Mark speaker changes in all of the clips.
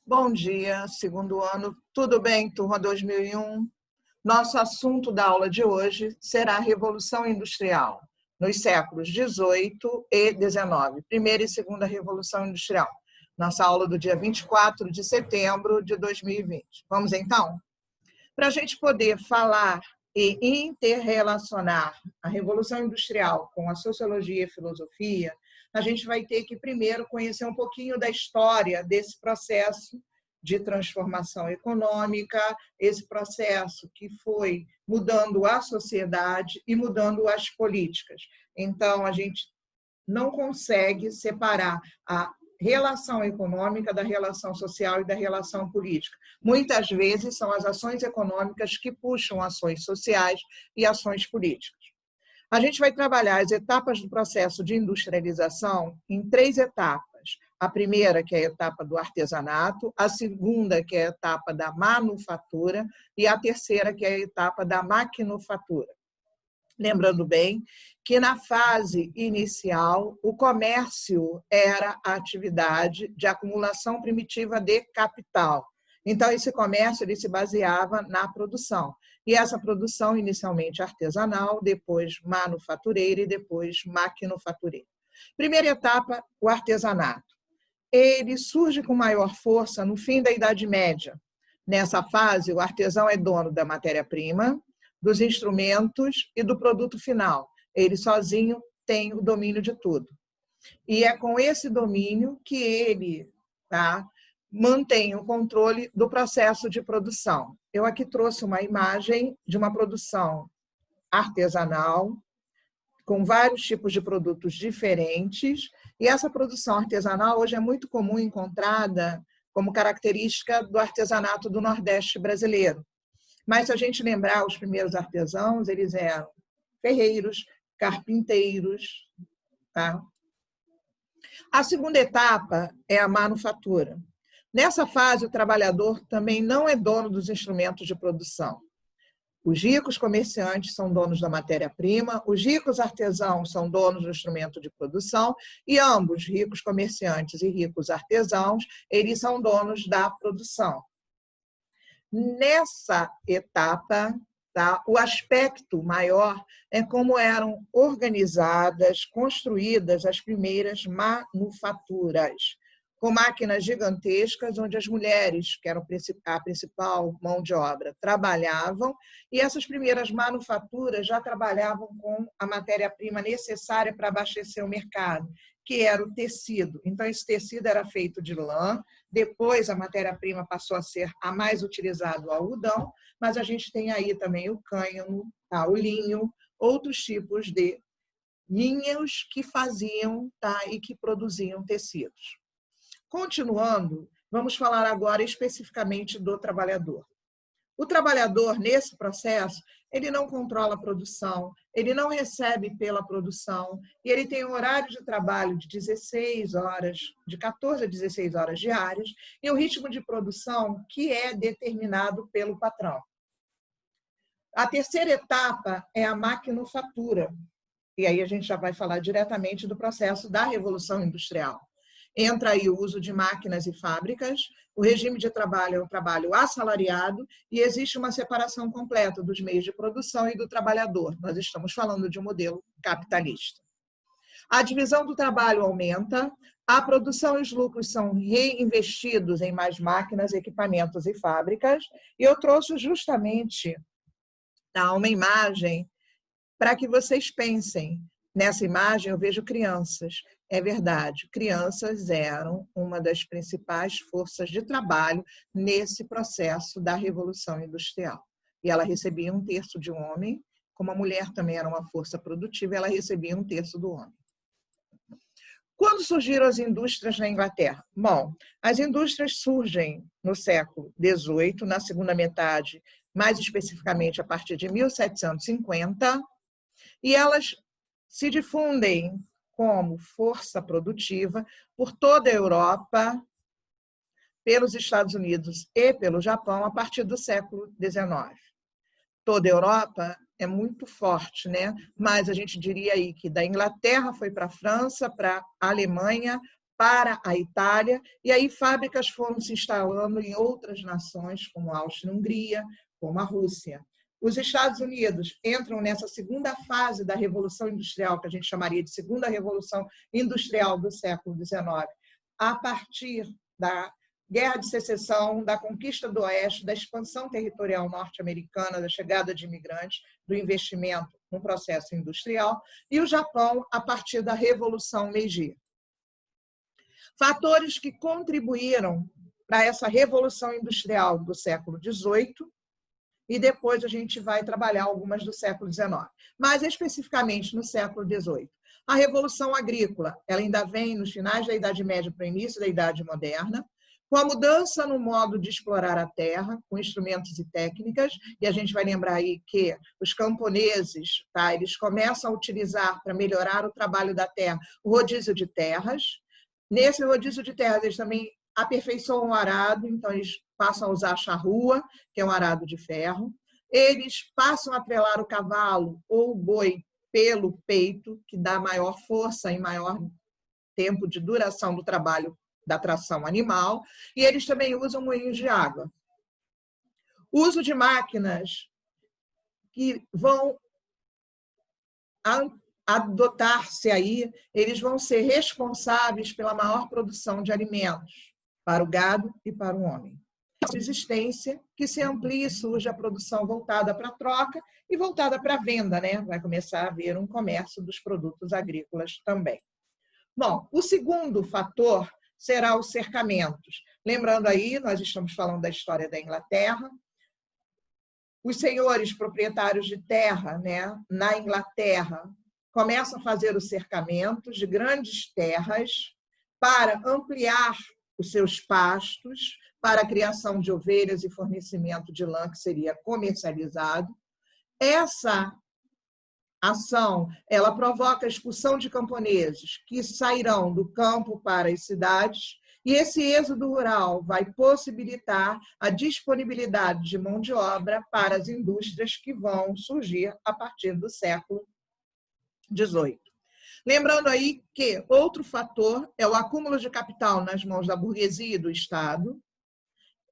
Speaker 1: Bom dia, segundo ano. Tudo bem, turma 2001? Nosso assunto da aula de hoje será a Revolução Industrial, nos séculos 18 e 19, primeira e segunda Revolução Industrial. Nossa aula do dia 24 de setembro de 2020. Vamos então? Para a gente poder falar e interrelacionar a Revolução Industrial com a sociologia e filosofia, a gente vai ter que primeiro conhecer um pouquinho da história desse processo de transformação econômica, esse processo que foi mudando a sociedade e mudando as políticas. Então, a gente não consegue separar a relação econômica da relação social e da relação política. Muitas vezes são as ações econômicas que puxam ações sociais e ações políticas. A gente vai trabalhar as etapas do processo de industrialização em 3 etapas. A primeira, que é a etapa do artesanato, a segunda, que é a etapa da manufatura, e a terceira, que é a etapa da maquinofatura. Lembrando bem que na fase inicial, o comércio era a atividade de acumulação primitiva de capital. Então, esse comércio ele se baseava na produção. E essa produção, inicialmente artesanal, depois manufatureira e depois maquinofatureira. Primeira etapa, o artesanato. Ele surge com maior força no fim da Idade Média. Nessa fase, o artesão é dono da matéria-prima, dos instrumentos e do produto final. Ele sozinho tem o domínio de tudo. E é com esse domínio que ele mantém o controle do processo de produção. Eu aqui trouxe uma imagem de uma produção artesanal, com vários tipos de produtos diferentes, e essa produção artesanal hoje é muito comum encontrada como característica do artesanato do Nordeste brasileiro. Mas se a gente lembrar, os primeiros artesãos, eles eram ferreiros, carpinteiros. Tá? A segunda etapa é a manufatura. Nessa fase, o trabalhador também não é dono dos instrumentos de produção. Os ricos comerciantes são donos da matéria-prima, os ricos artesãos são donos do instrumento de produção, e ambos, ricos comerciantes e ricos artesãos, eles são donos da produção. Nessa etapa, o aspecto maior é como eram organizadas, construídas as primeiras manufaturas, com máquinas gigantescas, onde as mulheres, que eram a principal mão de obra, trabalhavam, e essas primeiras manufaturas já trabalhavam com a matéria-prima necessária para abastecer o mercado, que era o tecido. Então, esse tecido era feito de lã, depois a matéria-prima passou a ser a mais utilizada, o algodão, mas a gente tem aí também o cânhamo, o linho, outros tipos de linhos que faziam e que produziam tecidos. Continuando, vamos falar agora especificamente do trabalhador. O trabalhador, nesse processo, ele não controla a produção, ele não recebe pela produção, e ele tem um horário de trabalho de 16 horas, de 14 a 16 horas diárias, e um ritmo de produção que é determinado pelo patrão. A terceira etapa é a maquinofatura, e aí a gente já vai falar diretamente do processo da Revolução Industrial. Entra aí o uso de máquinas e fábricas, o regime de trabalho é um trabalho assalariado e existe uma separação completa dos meios de produção e do trabalhador. Nós estamos falando de um modelo capitalista. A divisão do trabalho aumenta, a produção e os lucros são reinvestidos em mais máquinas, equipamentos e fábricas, e eu trouxe justamente uma imagem para que vocês pensem. Nessa imagem eu vejo crianças. É verdade, crianças eram uma das principais forças de trabalho nesse processo da Revolução Industrial. E ela recebia 1/3 de um homem, como a mulher também era uma força produtiva, ela recebia 1/3 do homem. Quando surgiram as indústrias na Inglaterra? Bom, as indústrias surgem no século XVIII, na segunda metade, mais especificamente a partir de 1750, e elas se difundem como força produtiva por toda a Europa, pelos Estados Unidos e pelo Japão a partir do século XIX. Toda a Europa é muito forte, né? Mas a gente diria aí que da Inglaterra foi para a França, para a Alemanha, para a Itália, e aí fábricas foram se instalando em outras nações, como a Áustria e a Hungria, como a Rússia. Os Estados Unidos entram nessa segunda fase da Revolução Industrial, que a gente chamaria de segunda Revolução Industrial do século XIX, a partir da Guerra de Secessão, da conquista do Oeste, da expansão territorial norte-americana, da chegada de imigrantes, do investimento no processo industrial, e o Japão a partir da Revolução Meiji. Fatores que contribuíram para essa Revolução Industrial do século XVIII, e depois a gente vai trabalhar algumas do século XIX, mas especificamente no século XVIII. A Revolução Agrícola, ela ainda vem nos finais da Idade Média para o início da Idade Moderna, com a mudança no modo de explorar a terra, com instrumentos e técnicas, e a gente vai lembrar aí que os camponeses, tá, eles começam a utilizar, para melhorar o trabalho da terra, o rodízio de terras. Nesse rodízio de terras, eles também aperfeiçoam o arado, então eles passam a usar a charrua, que é um arado de ferro. Eles passam a atrelar o cavalo ou o boi pelo peito, que dá maior força e maior tempo de duração do trabalho da tração animal, e eles também usam moinhos de água. O uso de máquinas que vão adotar-se aí, eles vão ser responsáveis pela maior produção de alimentos para o gado e para o homem. Existência que se amplia e surge a produção voltada para a troca e voltada para a venda, né? Vai começar a haver um comércio dos produtos agrícolas também. Bom, o segundo fator será os cercamentos. Lembrando aí, nós estamos falando da história da Inglaterra. Os senhores proprietários de terra, né, na Inglaterra, começam a fazer os cercamentos de grandes terras para ampliar os seus pastos, para a criação de ovelhas e fornecimento de lã que seria comercializado. Essa ação, ela provoca a expulsão de camponeses que sairão do campo para as cidades, e esse êxodo rural vai possibilitar a disponibilidade de mão de obra para as indústrias que vão surgir a partir do século XVIII. Lembrando aí que outro fator é o acúmulo de capital nas mãos da burguesia e do Estado.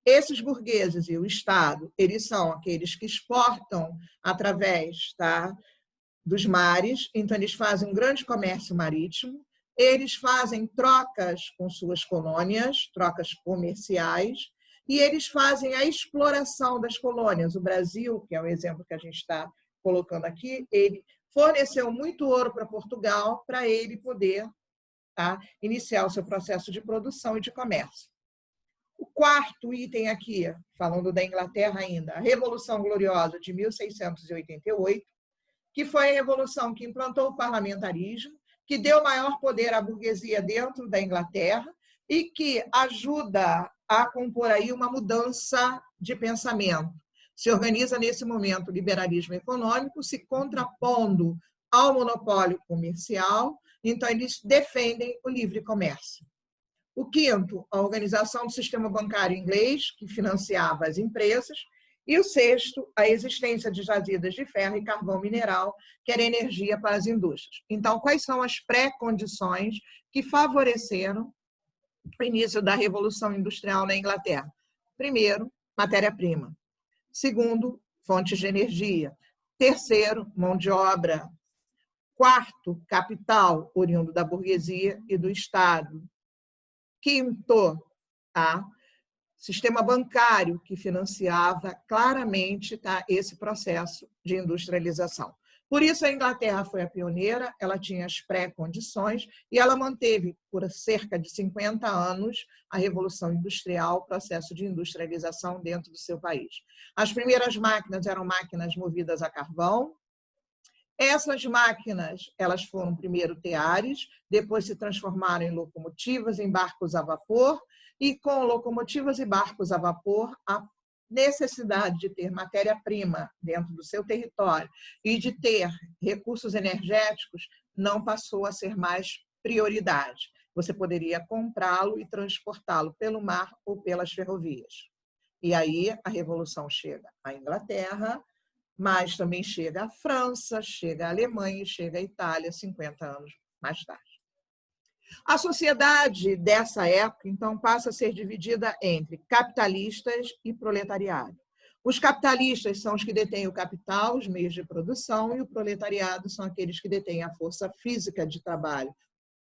Speaker 1: Esses burgueses e o Estado, eles são aqueles que exportam através, tá, dos mares, então eles fazem um grande comércio marítimo, eles fazem trocas com suas colônias, trocas comerciais, e eles fazem a exploração das colônias. O Brasil, que é o exemplo que a gente está colocando aqui, ele forneceu muito ouro para Portugal para ele poder, tá, iniciar o seu processo de produção e de comércio. O quarto item aqui, falando da Inglaterra ainda, a Revolução Gloriosa de 1688, que foi a revolução que implantou o parlamentarismo, que deu maior poder à burguesia dentro da Inglaterra e que ajuda a compor aí uma mudança de pensamento. Se organiza nesse momento o liberalismo econômico, se contrapondo ao monopólio comercial, então eles defendem o livre comércio. O quinto, a organização do sistema bancário inglês, que financiava as empresas. E o sexto, a existência de jazidas de ferro e carvão mineral, que era energia para as indústrias. Então, quais são as pré-condições que favoreceram o início da Revolução Industrial na Inglaterra? Primeiro, matéria-prima. Segundo, fontes de energia. Terceiro, mão de obra. Quarto, capital, oriundo da burguesia e do Estado. Quinto, tá, sistema bancário que financiava claramente, tá, esse processo de industrialização. Por isso, a Inglaterra foi a pioneira, ela tinha as pré-condições e ela manteve, por cerca de 50 anos, a Revolução Industrial, o processo de industrialização dentro do seu país. As primeiras máquinas eram máquinas movidas a carvão. Essas máquinas, elas foram primeiro teares, depois se transformaram em locomotivas, em barcos a vapor, e com locomotivas e barcos a vapor, a necessidade de ter matéria-prima dentro do seu território e de ter recursos energéticos não passou a ser mais prioridade. Você poderia comprá-lo e transportá-lo pelo mar ou pelas ferrovias. E aí a Revolução chega à Inglaterra, mas também chega à França, chega à Alemanha e chega à Itália 50 anos mais tarde. A sociedade dessa época, então, passa a ser dividida entre capitalistas e proletariado. Os capitalistas são os que detêm o capital, os meios de produção, e o proletariado são aqueles que detêm a força física de trabalho.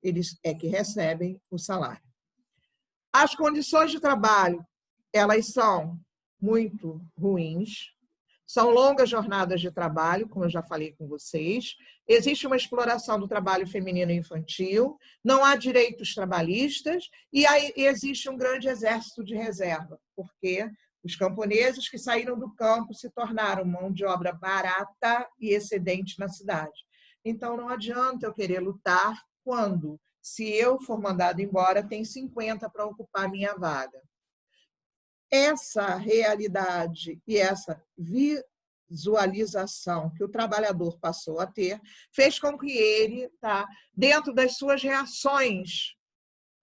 Speaker 1: Eles é que recebem o salário. As condições de trabalho, elas são muito ruins, são longas jornadas de trabalho, como eu já falei com vocês. Existe uma exploração do trabalho feminino e infantil, não há direitos trabalhistas e aí existe um grande exército de reserva, porque os camponeses que saíram do campo se tornaram mão de obra barata e excedente na cidade. Então, não adianta eu querer lutar quando, se eu for mandado embora, tem 50 para ocupar minha vaga. Essa realidade e essa visualização que o trabalhador passou a ter fez com que ele, dentro das suas reações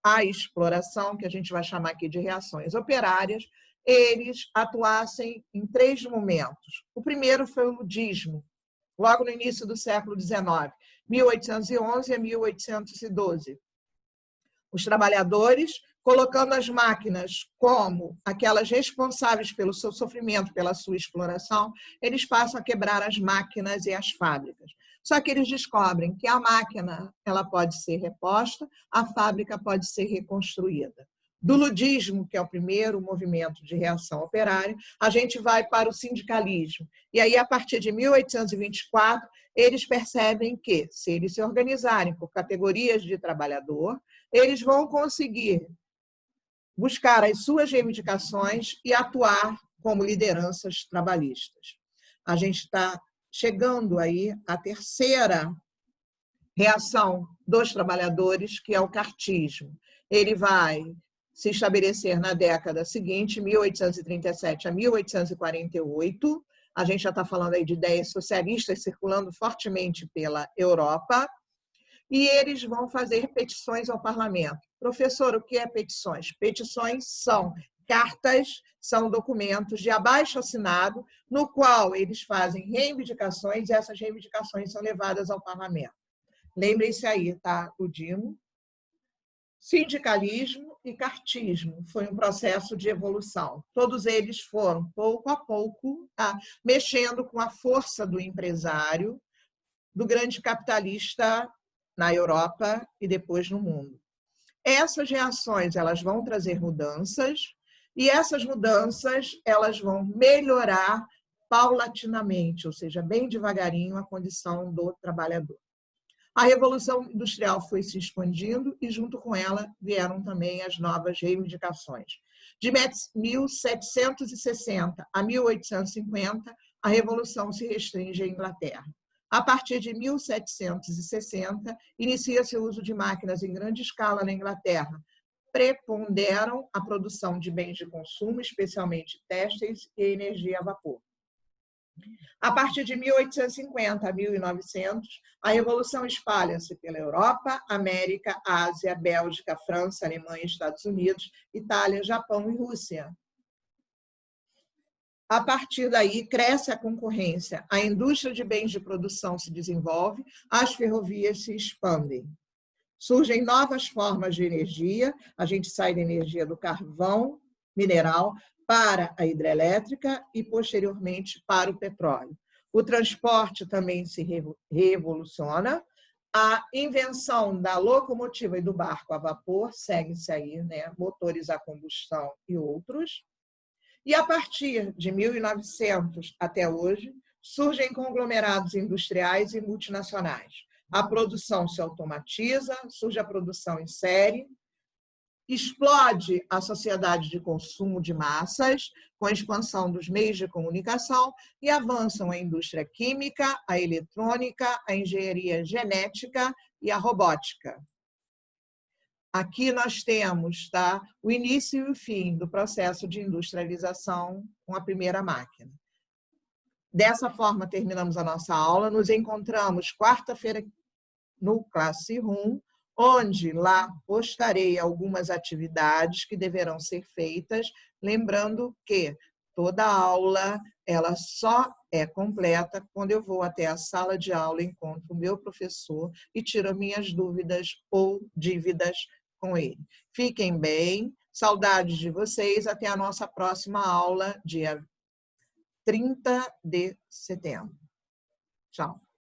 Speaker 1: à exploração, que a gente vai chamar aqui de reações operárias, eles atuassem em 3 momentos. O primeiro foi o ludismo, logo no início do século XIX, 1811 a 1812. Os trabalhadores, colocando as máquinas como aquelas responsáveis pelo seu sofrimento, pela sua exploração, eles passam a quebrar as máquinas e as fábricas. Só que eles descobrem que a máquina ela pode ser reposta, a fábrica pode ser reconstruída. Do ludismo, que é o primeiro movimento de reação operária, a gente vai para o sindicalismo. E aí, a partir de 1824, eles percebem que, se eles se organizarem por categorias de trabalhador, eles vão conseguir buscar as suas reivindicações e atuar como lideranças trabalhistas. A gente está chegando aí à terceira reação dos trabalhadores, que é o cartismo. Ele vai se estabelecer na década seguinte, 1837 a 1848. A gente já está falando aí de ideias socialistas circulando fortemente pela Europa. E eles vão fazer petições ao parlamento. Professor, o que é petições? Petições são cartas, são documentos de abaixo-assinado, no qual eles fazem reivindicações e essas reivindicações são levadas ao parlamento. Lembrem-se aí, tá? O Dimo. Sindicalismo e cartismo foi um processo de evolução. Todos eles foram, pouco a pouco, mexendo com a força do empresário, do grande capitalista na Europa e depois no mundo. Essas reações elas vão trazer mudanças e essas mudanças elas vão melhorar paulatinamente, ou seja, bem devagarinho, a condição do trabalhador. A Revolução Industrial foi se expandindo e, junto com ela, vieram também as novas reivindicações. De 1760 a 1850, a Revolução se restringe à Inglaterra. A partir de 1760, inicia-se o uso de máquinas em grande escala na Inglaterra. Preponderam a produção de bens de consumo, especialmente têxteis e energia a vapor. A partir de 1850 a 1900, a Revolução espalha-se pela Europa, América, Ásia, Bélgica, França, Alemanha, Estados Unidos, Itália, Japão e Rússia. A partir daí, cresce a concorrência, a indústria de bens de produção se desenvolve, as ferrovias se expandem. Surgem novas formas de energia, a gente sai da energia do carvão mineral para a hidrelétrica e, posteriormente, para o petróleo. O transporte também se revoluciona, a invenção da locomotiva e do barco a vapor, segue-se aí, né, motores a combustão e outros. E, a partir de 1900 até hoje, surgem conglomerados industriais e multinacionais. A produção se automatiza, surge a produção em série, explode a sociedade de consumo de massas, com a expansão dos meios de comunicação, e avançam a indústria química, a eletrônica, a engenharia genética e a robótica. Aqui nós temos o início e o fim do processo de industrialização com a primeira máquina. Dessa forma, terminamos a nossa aula. Nos encontramos quarta-feira no Classroom, onde lá postarei algumas atividades que deverão ser feitas, lembrando que Toda aula, ela só é completa quando eu vou até a sala de aula, encontro o meu professor e tiro minhas dúvidas ou dívidas com ele. Fiquem bem, saudades de vocês, até a nossa próxima aula, dia 30 de setembro. Tchau.